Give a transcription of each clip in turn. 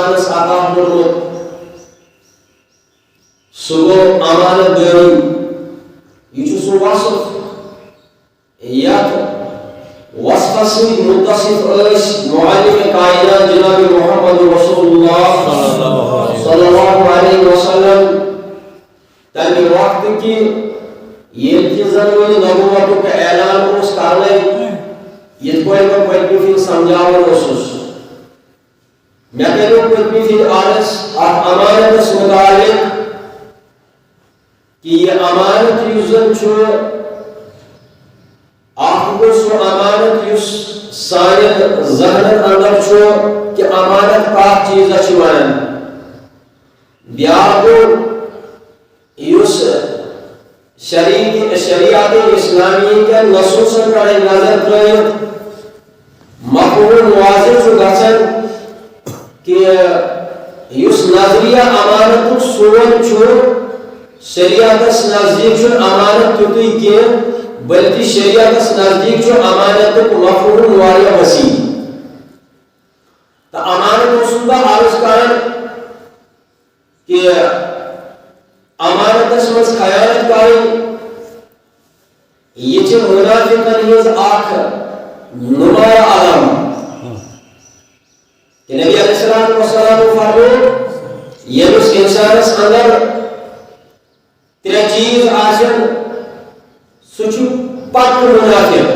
انسانس عطا کوٚرمُت سُہ گوٚو امانت دٲری یہ چھُ سُہ وصف یتھ وصفس سۭتۍ متصف ٲسۍ معلم کائنات جناب محمد رسول اللہ صلی اللہ علیہ وسلم تمہِ وقتہٕ کہِ ییٚلہِ کہِ زن وۄنۍ نبوتُک اعلان اوس کرنے یِتھ پٲٹھۍ بہٕ پٔتمہِ پھِرِ سمجھاوان اوسُس مےٚ کریو پٔتمہِ پھِرِ عرض اتھ امانتس متعلق کہ یہ امانت یُس زن چھُ اکھ گوٚو سُہ امانت یُس سانٮ۪ن ذہنن اندر چھُ کہ امانت کتھ چیٖزس چھِ ونان بیٛاکھ گوٚو یُس شریعت اسلامی کٮ۪ن نصوصن پٮ۪ٹھ نظر ترٲوِتھ مفہوم واضح چھُ گژھان کہ یُس نظریہ امانتُک سون چھُ شریعتس نزدیک چھُ امانت تیُتُے کینٛہہ بلکہ شریعتس نزدیک چھُ امانتُک مفہوم واریاہ وسیع تہٕ امانت اوسُس بہٕ عرض کران کہ امانتس منٛز خیانت کرٕنۍ یہ چھِ منافقن ہٕنٛز اکھ نمایاں علامت کہ نبی علیہ الصلوۃ والسلام فرموو ییٚمِس انسانس اندر ترٛےٚ چیٖز آسن سُہ چھُ پکہٕ منافق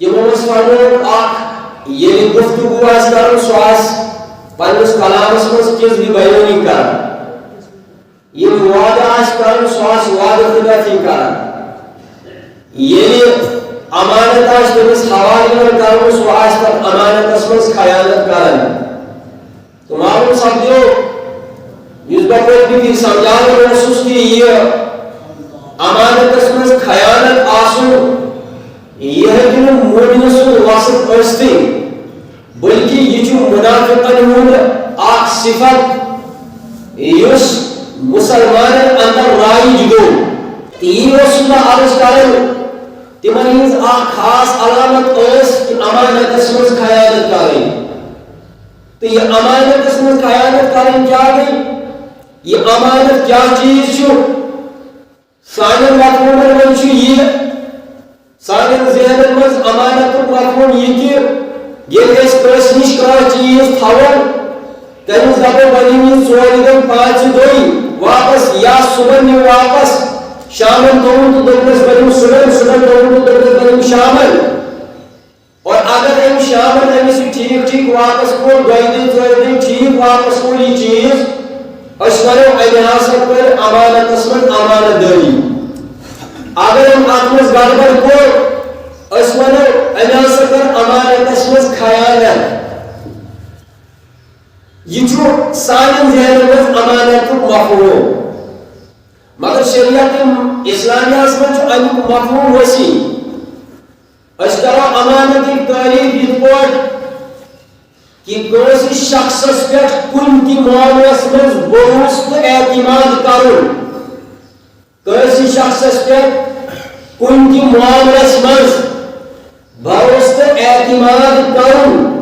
تِمو منٛز فرمووُکھ اکھ ییٚلہِ گفتگوٗ آسہِ کرُن سُہ آسہِ پننِس کلامس منٛز کِذبِ بیٲنی کران ییٚلہِ وعدٕ آسہِ کرُن سُہ آسہِ وعدٕ خلٲفی کران ییٚلہِ امانت آسہِ تٔمِس حوالہٕ یِوان کرنہٕ سُہ آسہِ تتھ امانتس منٛز خیانت کران تہٕ معلوم سپدیو یُس بہٕ پٔتمہِ پھِرِ سمجھاوان اوسُس کہ یہ امانتس منٛز خیانت آسُن یہ ہیٚکہِ نہٕ مومنہٕ سُنٛد وصف ٲسۍتھٕے بلکہ یہ چھُ منافقن ہُنٛد اکھ صفت یُس مسلمانن اندر رایج گوٚو تہٕ یی اوسُس بہٕ عرض کران تِمن ہٕنٛز اکھ خاص علامت ٲس کہ امانتس منٛز خیانت کرٕنۍ تہٕ یہ امانتس منٛز خیانت کرٕنۍ کیٛاہ گٔے یہ امانت کیٛاہ چیٖز چھُ سانٮ۪ن مفہوٗمن منٛز چھُ یہِ سانٮ۪ن ذہنن منٛز امانتُک مفہوٗم یہِ کہ ییٚلہِ أسۍ کٲنٛسہِ نِش کانٛہہ چیٖز تھاوو تٔمِس دپو وۄنۍ یِم 4 دۄہ 5 دۄہ واپس یا صبحن نِو واپس شامن تھوٚوُن تہٕ دوٚپنس بنِو صبحن تھوٚوُن تہٕ دوٚپنس بنِو شامن اور اگر أمۍ شامن أمِس یہِ ٹھیٖک واپس کوٚر 2 دۄہہِ 4 دۄہہِ ٹھیٖک واپس کوٚر یہِ چیٖز أسۍ وَنو أمۍ ہسا کٔر امانتس منٛز امانت دٲری اگر أمۍ اتھ منٛز گڑبڑ کوٚر أسۍ وَنو أمۍ ہسا کٔر امانتس منٛز خیانت یہ چھُ سانٮ۪ن ذہنن منٛز امانتُک مفہوم مگر شریعت اسلامیہس منٛز چھُ امیُک مفہوم وسیع أسۍ کرو امانتٕکۍ تعریف یِتھ پٲٹھۍ کہ کٲنٛسہِ شخصس پٮ۪ٹھ کُنہِ تہِ معاملس منٛز بھروسہٕ تہٕ اعتماد کرُن کٲنٛسہِ شخصس پٮ۪ٹھ کُنہِ تہِ معاملس منٛز بھروسہٕ تہٕ اعتماد کرُن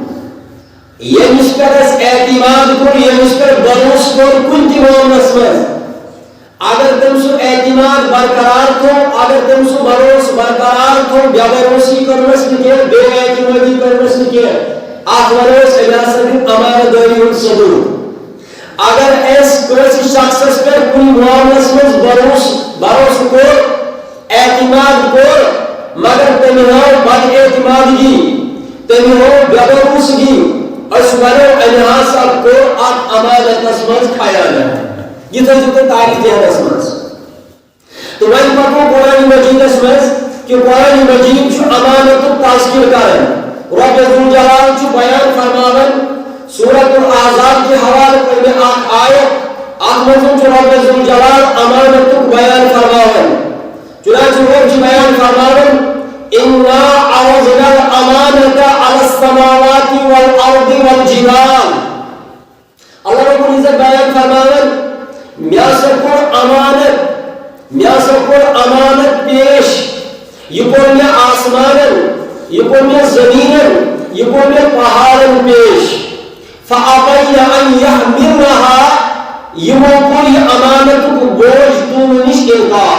ییٚمِس پٮ۪ٹھ اَسہِ اعتماد کوٚر ییٚمِس پٮ۪ٹھ بھروسہٕ کوٚر کُنہِ تہِ معاملس منٛز اگر تٔمۍ سُہ اعتماد برقرار تھوٚو اگر تٔمۍ سُہ بھروسہٕ برقرار تھوٚو بے بھروسی کٔرنَس نہٕ کینٛہہ بے اعتمٲدی کٔرنَس نہٕ کینٛہہ اتھ ونو أسۍ أمۍ ہسا دیُت امانت دٲری ہُنٛد ثبوٗت اگر أسۍ کٲنٛسہِ شخصس پٮ۪ٹھ کُنہِ معاملس منٛز بھروسہٕ کوٚر اعتماد کوٚر مگر تٔمۍ ہٲو بد اعتمادگی تٔمۍ ہٲو بے بھروسگی أسۍ ونو أمۍ ہسا کوٚر اتھ امانتس منٛز خیانت یہ تھٲیزیو تُہۍ تعریف ذہنس منٛز تہٕ وۄنۍ پکو قرآن مجیدس منٛز کہ قرآن مجید چھُ امانتُک تذکر کران رب ذوالجلال چھُ بیان فرماوان سورۃ الاحزاب کے حوالہٕ کٔر مےٚ اکھ آیت اتھ منٛز چھُ رب ذوالجلال امانتُک بیان فرماوان چنانچہ رب چھُ بیان فرماوان انا عرضنا الامانة على السماوات والارض والجبال اللہ رب العزت بیان فرماوان مےٚ ہسا کوٚر امانت پیش یہ کوٚر مےٚ آسمانن یہ کوٚر مےٚ زمیٖنن یہ کوٚر مےٚ پہاڑن پیش فأبين أن يحملنها يموكل أمانتك بوج تونش إنكار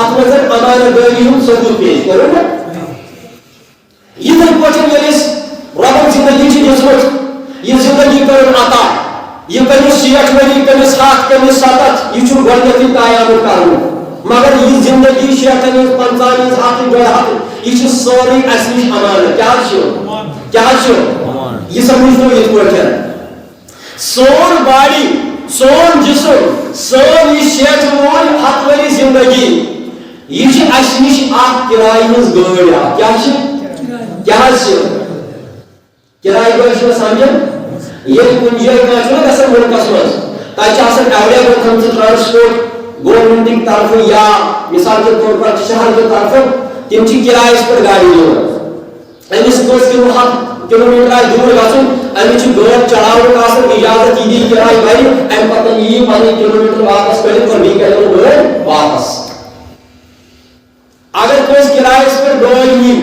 ات مز امانت داری ہند ثبوت پیش کرو نا یہ پہ ربن زندگی دِژمٕژ یہ زندگی کر عطا یہ کمس 60 ؤری کمس 7 کمس 7 یہ گۄڈنیتھٕے قیام کرُن مگر یہ زندگی 60 50 100 150 یہ سورُے اَسہِ نِش امانت کیا یہ سمجھو یہ پٲٹھۍ سون باڈی سون جسم سون یہ 60 وول 100 ؤری زندگی یہ اَسہِ نِش اکھ کرایہِ ہٕنٛز گٲڑۍ کرایہ گاڑی سمجھان یہ کن جائے گھر ملکس مز تک ایویلیبل تھم ٹرانسپورٹ گورنمنٹ طرف یا مثال کے طور پر شہر کی طرف تم کرایہ پر گاڑی دِوان امس 10 کلومیٹر آسہِ دور گژھُن امس گٲڑۍ چلاونُک اجازت یہ دی کرایہ بھرِ ام پتہٕ یی پنٕنۍ کلومیٹر واپس کٔڑِتھ اور بیٚیہِ کَڑِ گٲڑۍ واپس اگر کٲنٛسہِ کرایس پر گٲڑۍ نی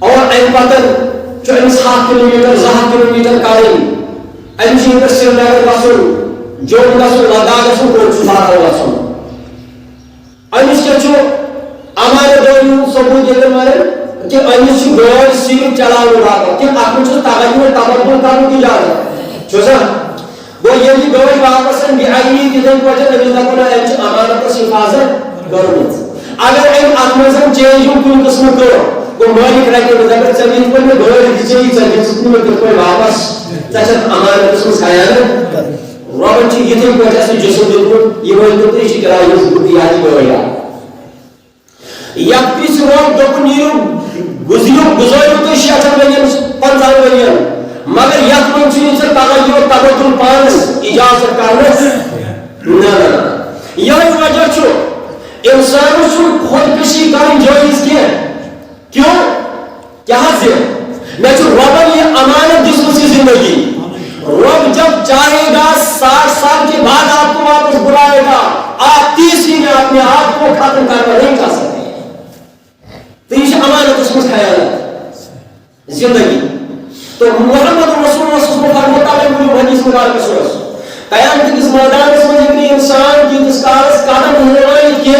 اور ام پتہٕ امس 7 کلومیٹر 2 کلومیٹر کڑٕنۍ امس ییٚتہِ سرینگر گژھُن جوٚم گژھُن لداخ گژھُن کوٚت چھُ بادل گژھُن امس کیٛاہ چھُ امانت دٲری ہُنٛد ثبوت ییٚتٮ۪ن ونان کہ امس چھُ گٲڑۍ صرف چلاونہٕ باپتھ کہ اتھ منٛز چھُس تبدُل کرنُک اجازت چھُسا گوٚو ییٚلہِ یہِ گٲڑۍ واپس بے اَیی تِتھٕے پٲٹھۍ أمِس دپان أمۍ چھِ امانتس حفاظت کٔرمٕژ اگر أمۍ اتھ منٛز چینج کُنہِ قٕسمُک کٔر گوٚو مٲلِک رٹہِ أمِس اگر ژےٚ یِتھ پٲٹھۍ مےٚ گٲڑۍ دِژے ژےٚ دِژٕتھ نہٕ مےٚ تِتھ پٲٹھۍ واپس ژےٚ چھَکھ امانتس منٛز خیانت رۄبن چھُ یِتھٕے پٲٹھۍ اَسہِ جسم دیُتمُت یہِ ؤنۍتو تُہۍ یہِ چھِ کرایہِ ہٕنٛز گٲڑۍ یتھ پِچ روٚٹ دوٚپُن نیٖرِو گُزٲرِو تُہۍ 60 ؤرین 50 ؤرین مگر یتھ منٛز چھُ ژےٚ تغیر تبدُل پانس اجازت کرنس نہ یہے وجہ چھُ انسانس چھُنہٕ خودکشی کرٕنۍ جٲیز کینٛہہ کیوں کیا میں ربن یہ امانت دِژمٕژ یہ زندگی رب جب چاہے گا 60 سال کے بعد آپ کو واپس بلائے گا آپ 30 ہی میں اپنے آپ کو ختم کرنا نہیں کر سکتے تو یہ امانت اس میں خیالات زندگی تو محمد رسول اللہ صلی اللہ علیہ وسلم حدیث مبارک سورس قیامت کس میدان میں ایک انسان کی جس کارس قدم ہلائے کہ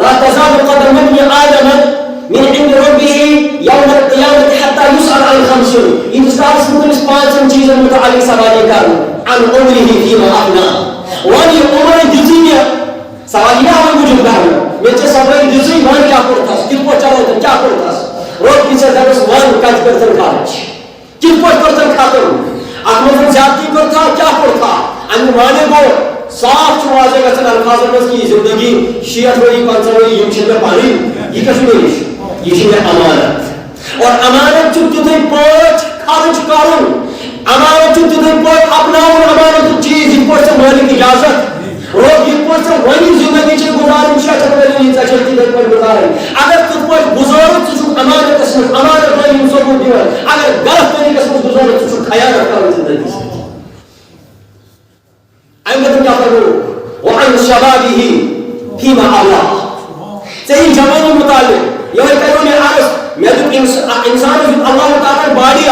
لا تزال قدم ابن آدم من عند ربه يوم القيامة حتى يسأل عن 5 يتسأل سمكن 5 چیزن متعلق سوالی کرن عن عمره فيما أفنى وانی عمر دزیه سوالی نہ ہوئی وجود کرن میں چه سوالی دزی وان کیا کرتاس کت پو چلو کیا کرتاس روز پیچھے دبس وان کت کرتن کارچ کت پو کرتن خاتم احمد زیادتی کرتا کیا کرتا ان مانے گو صاف چھو واضح گژھن الفاظن منٛز کی زندگی 60 ؤری 50 ؤری یم چھِ مےٚ پنٕنۍ یہ کیٛاہ چھُ مےٚ نِش یہ چھِ مےٚ امانت اور امانت چھُ تِتھٕے پٲٹھۍ خرٕچ کرُن امانت چھُ تِتھٕے پٲٹھۍ اپناوُن امانتُک چیٖز یِتھ پٲٹھۍ ژےٚ مٲلِک اجازت روز یِتھ پٲٹھۍ ژےٚ وۄنی زندگی چھِ گُزارٕنۍ 60 ؤری ژےٚ چھےٚ تِتھٕے پٲٹھۍ گُزارٕنۍ اگر تِتھ پٲٹھۍ گُزٲرِتھ ژٕ چھُکھ امانتس منٛز امانت دٲری ہُنٛد ثبوت دِوان اگر غلط طریٖقس منٛز گُزٲرِتھ ژٕ چھُکھ خیانت کران زندگی سۭتۍ امہِ پتہٕ کیٛاہ کرو وعن شبابه فيما أبلغ صحیح جوانی متعلق یہ کرو نے عرض میں تو انسان اللہ تعالی باڈی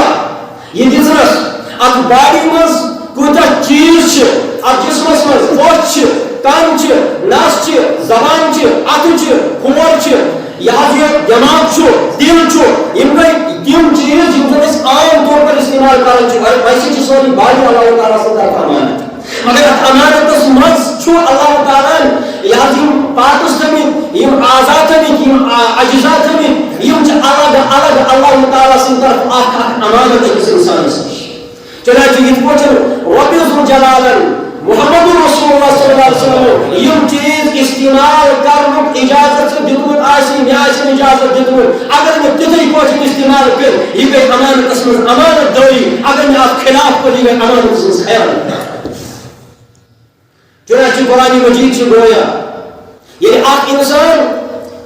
یہ دِژنس اتھ باڈی منٛز کوٗتاہ چیٖز چھِ اتھ جسمس منٛز پوٚش چھِ کن چھِ نس چھِ زبان چھِ اتھٕ چھِ کھور چھِ یہ دماغ چھُ دل چھُ یم گٔے تِم چیٖز یِم زن أسۍ عام طور پر استعمال کران چھِ ویسے چھِ سٲنۍ باڈی اللہ تعالیٰ سٕنٛز طرفہٕ امانت مگر اتھ امانتس منٛز چھُ اللہ تعالیٰ یم پارٹس تھٲمٕتۍ یم اعضا تھٲمٕتۍ یم اجزا تھٲمٕتۍ یم چھِ الگ الگ اللہ تعالیٰ سٕنٛدِ طرفہٕ اکھ اکھ امانت أکِس انسانس نِش چنانچہ یِتھ پٲٹھۍ رۄبہِ ذوالجلالن محمد رسول اللہ صلی اللہ علیہ وسلم یم چیز استعمال کرنُک اجازت چھُ دیُتمُت آسہِ مےٚ آسہِ اجازت دیُتمُت اگر مےٚ تِتھٕے پٲٹھۍ استعمال کٔر یہِ گٔے امانتس منٛز امانت دٲری اگر مےٚ اتھ خلاف کٔر یہِ گٔے امانتس منٛز خیانت چنانچہ قرآن مجید سے گویا یعنی اکھ انسان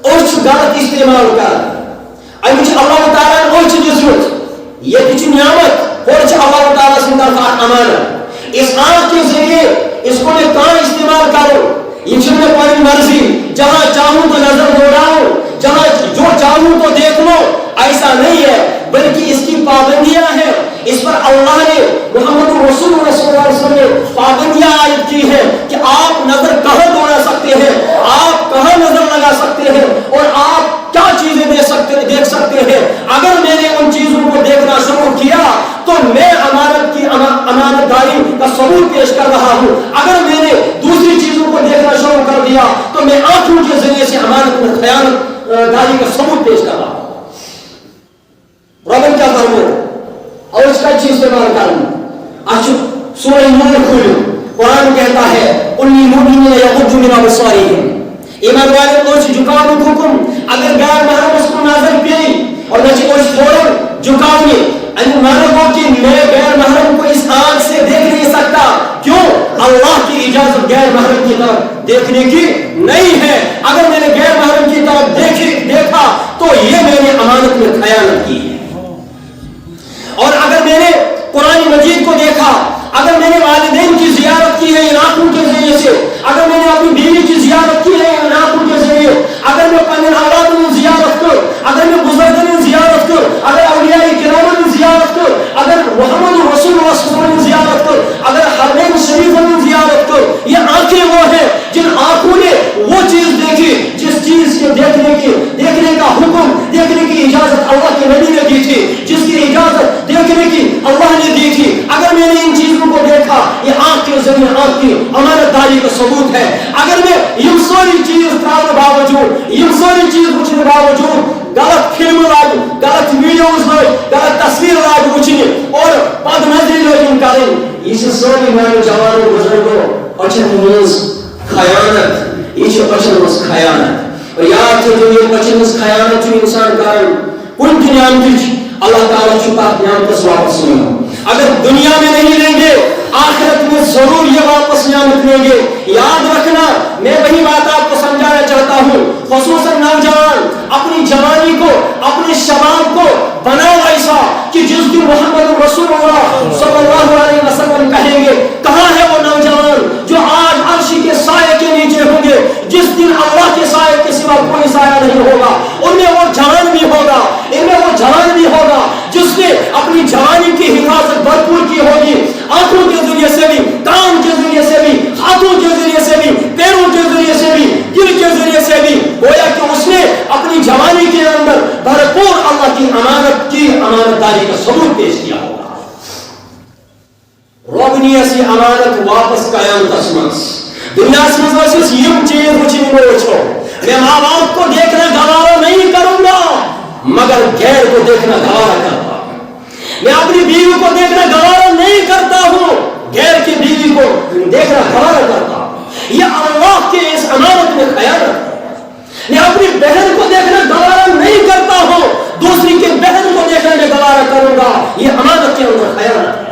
أچھ غلط استعمال کران أمِس چھِ اللہ تعالیٰ أچھ دِژمٕژ ییٚتہِ چھِ نعمت ہورٕ چھِ اللہ تعالیٰ سٕنٛدِ طرفہٕ اکھ امانت اس آنکھ کے ذریعے اس کو میں کہاں استعمال کروں یہ چھِ مےٚ پنٕنۍ مرضی جہاں چاہوں تو نظر دوڑاؤں جہاں جو چاہوں تو دیکھ لو ایسا نہیں ہے بلکہ اس کی پابندیاں ہیں اس پر اللہ نے محمد رسول اللہ صلی اللہ علیہ وسلم نے پابندیاں عائد کی ہیں کہ آپ نظر کہاں دوڑا سکتے ہیں آپ کہاں سکتے ہیں اور آپ کیا چیزیں دیکھ سکتے ہیں. اگر میں نے ان چیزوں کو دیکھنا شروع کیا تو میں امانت داری کا ثبوت پیش کر رہا ہوں. اگر میں نے دوسری چیزوں کو دیکھنا شروع کر دیا تو میں آنکھوں کے ذریعے سے امانت میں خیانت داری کا ثبوت پیش کر رہا ہوں. رب کیا فرمو اور اس کا چیز استعمال کروں. سورہ نور کھولو, قرآن کہتا ہے انی المؤمنین یغضوا من ابصارہم, ایمان والے کو جھکاؤ حکم. اگر غیر محرم اس کو نظر پی اور نہ اس فوراً جھکاؤ مانو کہ میں غیر محرم کو اس آنکھ سے دیکھ نہیں سکتا. کیوں؟ اللہ کی اجازت غیر محرم کی طرف دیکھنے کی نہیں ہے. اگر میں نے غیر محرم کی طرف دیکھا تو یہ میں نے امانت میں خیانت کی ہے. اور اگر میں نے قرآن مجید کو دیکھا, اگر میں نے والدین کی زیارت کی ہے ان آنکھوں کے ذریعے سے, اگر میں نے اپنی بیوی کی زیارت کی ہے ان آنکھوں کے ذریعے, اگر میں اپنے اولاد کی زیارت کروں, اگر میں بزرگوں کی زیارت کروں, اگر اولیاء کرام کی زیارت کروں, اگر محمد رسول اللہ صلی اللہ علیہ وسلم کی زیارت کروں, اگر حرمین شریفوں کی زیارت کروں, یہ آنکھیں وہ ہیں جن آنکھوں نے وہ چیز دیکھی جس چیز کے دیکھنے کا حکم, دیکھنے کی اجازت اللہ کے نبی نے دی تھی, جس کی اجازت دیکھنے کی اللہ نے دی تھی. اگر میں نے ان چیزوں کو دیکھا, یہ آنکھ کے ذریعے آنکھ کی امانت داری کا ثبوت ہے. اگر میں یہ ساری چیز کرنے باوجود, یہ ساری چیز وچھنے باوجود غلط فلم لاگ, غلط ویڈیوز لاگ, غلط تصویر لاگ وچھنے اور بد نظری لوگن کریں, یہ ساری میانو جوانوں بزرگوں اچھن منز خیانت, یہ اچھن منز خیانت. اور یاد تھے جو یہ اچھن منز خیانت جو انسان کریں کن کی نعمت اللہ تعالیٰ چھپا نعمت واپس نہیں. اگر دنیا میں نہیں لیں گے آخرت میں ضرور یہ واپس نعمت لیں گے. یاد رکھنا, میں وہی بات آپ کو سمجھانا چاہتا ہوں, خصوصاً نوجوان اپنی جوانی کو, اپنے شباب کو بناؤ ایسا کہ جس دن محمد رسول اللہ صلی اللہ علیہ وسلم کہیں گے کہاں ہے وہ نوجوان جو آج عرش کے سائے کے نیچے ہوں گے, جس دن اللہ کے سائے کے سوا کوئی سایہ نہیں ہوگا. ان میں وہ جوان بھی ہوگا, ان میں وہ جوان بھی ہوگا جس نے اپنی جوانی کی حفاظت بھرپور کی ہوگی, آنکھوں کے ذریعے سے بھی, کان کے ذریعے سے بھی, ہاتھوں کے ذریعے سے بھی, پیروں کے ذریعے سے بھی, دل کے ذریعے سے بھی, گویا کہ اس نے اپنی جوانی کے اندر بھرپور اللہ کی امانت داری کا ثبوت پیش کیا ہوگا. روبنی ایسی امانت واپس قیام تسمس دنیا سے یم چیز وچھن وچھو. میں ماں باپ کو دیکھنا گوارا نہیں کروں گا مگر غیر کو دیکھنا گوارا کرتا ہوں. میں اپنی بیوی کو دیکھنا گوارا نہیں کرتا ہوں, غیر کی بیوی کو دیکھنا گوارا کرتا ہوں. یہ اللہ کے اس امانت میں خیانت ہے. میں اپنی بہن کو دیکھنا گوارا نہیں کرتا ہوں, دوسری کی بہن کو دیکھنا میں گوارا کروں گا. یہ امانت کے اندر خیانت ہے.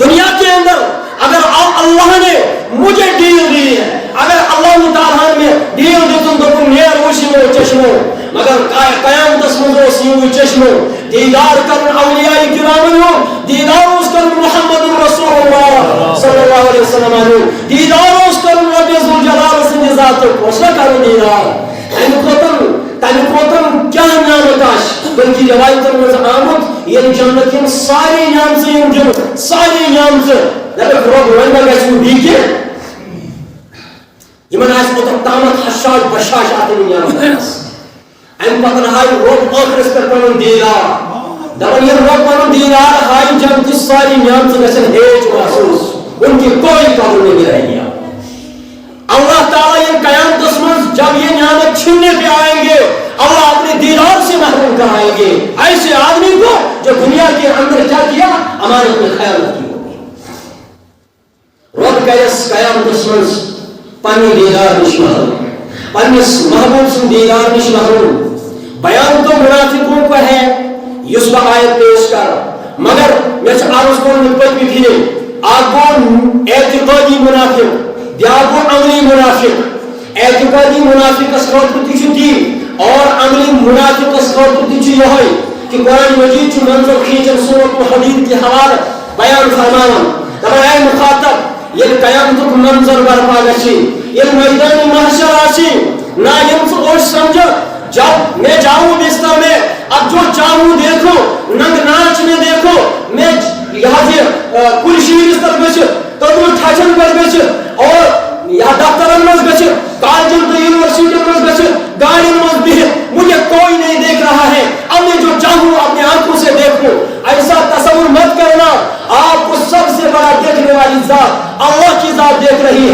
دنیا کے اندر اگر اللہ نے مجھے ڈیل دی ہے, اگر اللہ تعالیٰ نے ڈیل دی تم تو نیر وشنو چشمو, مگر قیام تسمو سیو چشمو دیدار کرن اولیاء کرام, دیدار اس کرن محمد رسول اللہ صلی اللہ علیہ وسلم, دیدار اس کرن رب ذوالجلال سن ذات کو کرن دیدار. تمہیں کوتن کیا نعمت آش, بلکہ روایتن میں آمد یہ جنت کی ساری نعمتیں, ساری نعمتیں لکھ رب رنگا گیسو دیکھے یہ من آج مطلب تامت حشاش بشاش آتے ہیں نعمت این پتن ہائی رب آخرس پر پنن دیدار دبن یہ رب پنن دیدار ہائی جنت کی ساری نعمتیں گیسن ہیچ محسوس ان کی کوئی قبول نہیں رہی گیا. اللہ تعالیٰ یہ قیام دسمنز جب یہ نعمت چھننے پہ آئیں گے اللہ اپنے دیدار سے محروم کرائیں گے ایسے آدمی کو جو دنیا کے اندر کیا کیا, امانت میں خیانت کی ہوگی. رب کہس قیام دسمنز پانی دیدار نش محروم, پنس محبوب سن دیدار نش محروم. بیان تو منافقوں کو ہے یس با آیت پیش کر, مگر میں سے عرض کو نکبت بھی تھی آگون اعتقادی منافق دیابو عملی منافق. اعتقادی منافق اسکرتی چھتی اور عملی منافق اسکرتی چھتی یہ ہوئی کہ قرآن مجید چھو منظر خیچن سورت و حدید کی حوال بیان فرمانا. تب اے مخاطب یہ قیامت منظر برپا گشی, یہ میدان محشر آشی نا یم سے اوش سمجھا جب میں جاؤں بستر میں, اب جو چاہوں دیکھو, ننگ ناچ میں دیکھو, میں یہاں سے کل شیر اس طرح بچ تدو ٹھاچن پر بچ اور یا دفتر اندر گچھ, کالجن تو یونیورسٹی اندر بڑا دیکھنے والی ذات اللہ کی ذات دیکھ رہی ہے.